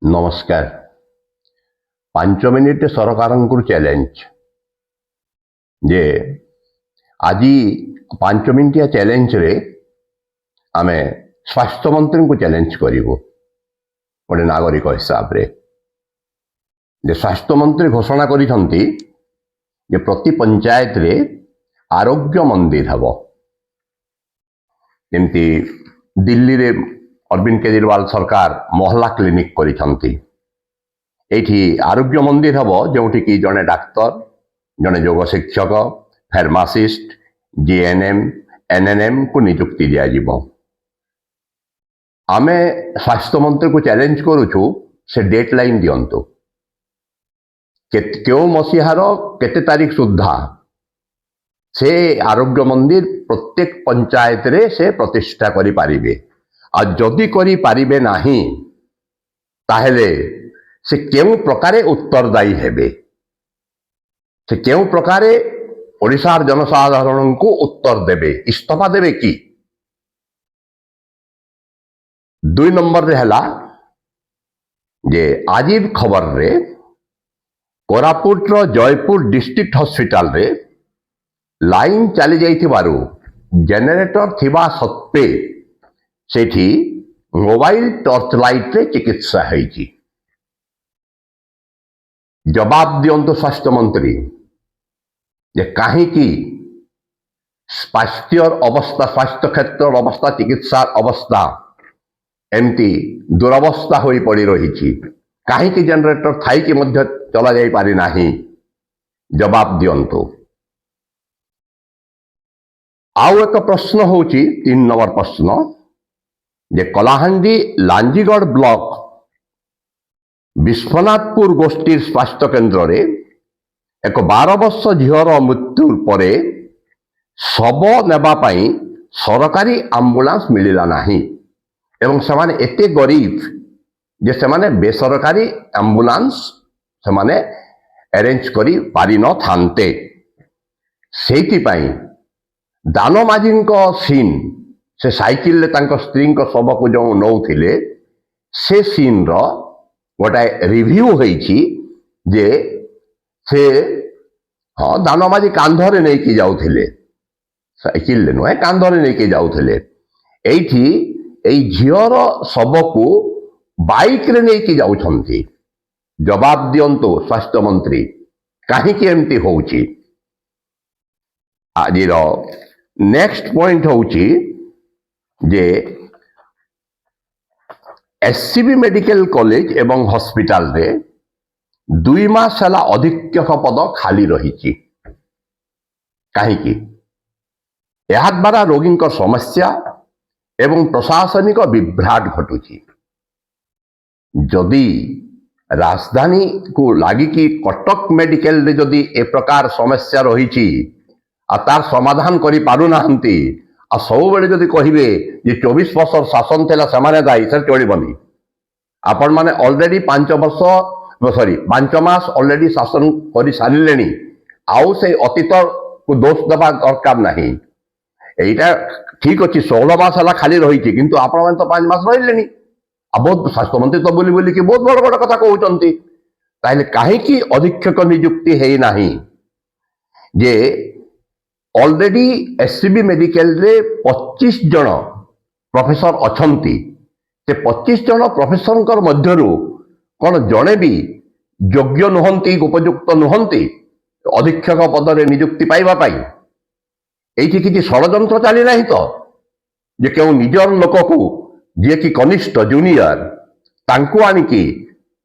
नमस्कार। 5 मिनिट सरकार चैलेंज जे आज 5 मिनिटिया चैलेंज रे आमे स्वास्थ्य मंत्री को चैलेंज करिवो गोटे नागरिक हिसाब रे जे स्वास्थ्य मंत्री घोषणा करिसंती जे प्रति पंचायत रे आरोग्य मंदिर हबो। जेमती दिल्ली रे अरविंद केजरीवाल सरकार मोहल्ला क्लिनिक करिसंती। एठी आरोग्य मंदिर हबो जोठी कि जने डाक्तर, जने योग शिक्षक, फार्मासिस्ट, जीएनएम, एनएनएम को नियुक्ति दिया जीवो। आमे स्वास्थ्य मंत्री को चैलेंज करूछु से डेडलाइन दियंतु क्यों मसीहार केते तारीख सुधा से आरोग्य मंदिर प्रत्येक पंचायत रे से प्रतिष्ठा करि पारिबे। आ जदि करि पारिबे नाही ताहेले से केउ प्रकारे उत्तरदायी हेबे, से केउ प्रकारे ओडिशार जनसाधारण को उत्तर देबे, इस्तफा देबे कि। 2 नंबर रे हला जे आजिर खबर रे कोरापुट रो जयपुर डिस्ट्रिक्ट हॉस्पिटल रे लाइन चली जाइथिबारु जेनेरेटर थिबा सत्वे सेठी मोबाइल टॉर्च लाइट रे चिकित्सा हेछि। जवाब दियंतु स्वास्थ्य मंत्री जे काहे कि स्वास्थ्य अवस्था, स्वास्थ्य क्षेत्र अवस्था, चिकित्सा अवस्था एमती दुरवस्था होई पड़ी रही। काहे कि जनरेटर थाई कि मध्य चला जाई पारि नाही। जवाब दियंतु। आउ एक प्रश्न होची 3 नंबर प्रश्न जे कलाहांडी लांजीगढ़ ब्लॉक विश्वनाथपुर गोष्ठी स्वास्थ्य केन्द्र रे एक 12 वर्ष झीर मृत्यु परे शव नेबा पाई सरकारी एम्बुलेंस मिलिला नाही एवं सेमाने एते गरीब जे सेमाने बेसरकारी एम्बुलेंस सेमाने अरेंज करी पारि न थांते। सेति पाई दानमाझी सीन से साइकिल ले तांको स्त्री को शव को जो नौथिले से सीन रो गोटे रिव्यू होईची जे से हाँ दानमाझी कांधरे नहीं कि जाउथिले, साइकिल ले नुहे कांधरे नहीं कि जाउथिले। एठी एई झियर शव को बाइक रे नहीं कि जाउछंती। जवाब दियंतु स्वास्थ्य मंत्री काहे कि एमती होउची। आजिर नेक्स्ट पॉइंट होउची जे एससीबी मेडिकल कॉलेज एवं हॉस्पिटल रे 2 मास हला अधीक्षक पद खाली रही। काहे कि यह द्वारा रोगी समस्या एवं प्रशासनिक विभ्राट घटुची। जदि राजधानी को लगी कि कटक मेडिकल रे जदि ए प्रकार समस्या रही आ तार समाधान करि पारु नाहंती आ सब बेले जदि कहिबे जे 24 वर्ष शासन थेला समाने दाई सर चलिबनी। आपण माने ऑलरेडी 5 मास ऑलरेडी शासन करि सारिलेनी। आउ से अतीत को दोष दबा दरकार नहीं। एटा ठीक अछि 16 मास हला खाली रही किंतु आपण माने तो 5 मास रहिलेनी। आ बहुत स्वास्थ्य मंत्री तो बोली बोली कि बहुत बड़ बड़ कथा कहउचंती। ताइले काहे कि अधीक्षक नियुक्ति हेई नाही जे ऑलरेडी एससीबी मेडिकल रे 25 जन प्रोफेसर अछंती। से 25 जन प्रोफेसर मध्यरु कौन जड़े भी योग्य नुहंती, उपयुक्त नुहंती अधीक्षक पद रे नियुक्ति पाइबा पाई। एठी किछि षड़यंत्र चली नाही तो जे केउ निजर लोक को जे कि कनिष्ठ जूनियर तांको आनिकी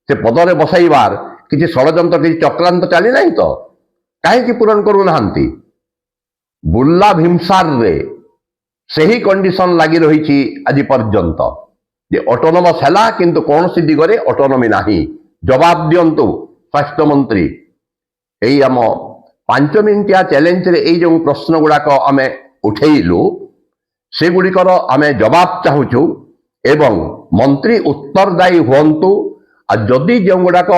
से पद रे बसाइबार किछि षड़यंत्र, किछि चक्रांत चली नाही तो काहे कि पूरण करू नाहंती। बुर्ला भीमसार रे सही कंडीशन लगी रही आज पर्यंत जे ऑटोनोमस हैला किंतु कौन सी दिगरे ऑटोनोमी नाही। जवाब दियंतु स्वास्थ्य मंत्री। एई आम 5 मिनिटिया चैलेंज रे एई जो प्रश्न गुड़ाक आमे उठेइलु से गुड़िकर आमे जवाब चाहूचु एवं मंत्री उत्तरदायी हुअंतु। आ जदि जो गुड़ाक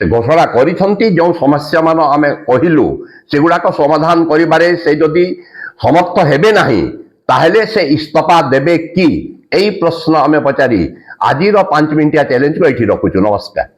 घोषणा करिसंती जो समस्या मान आमे कहिलु से गुड़ाक समाधान करिबारे से जदि समर्थ हेबे नाही ताहेले से इस्तफा देबे कि एई प्रश्न आमे पचारी ଆଜିର 5 ମିନିଟିଆ ଚ୍ୟାଲେଞ୍ଜକୁ ଏଇଠି ରଖୁଛୁ। ନମସ୍କାର।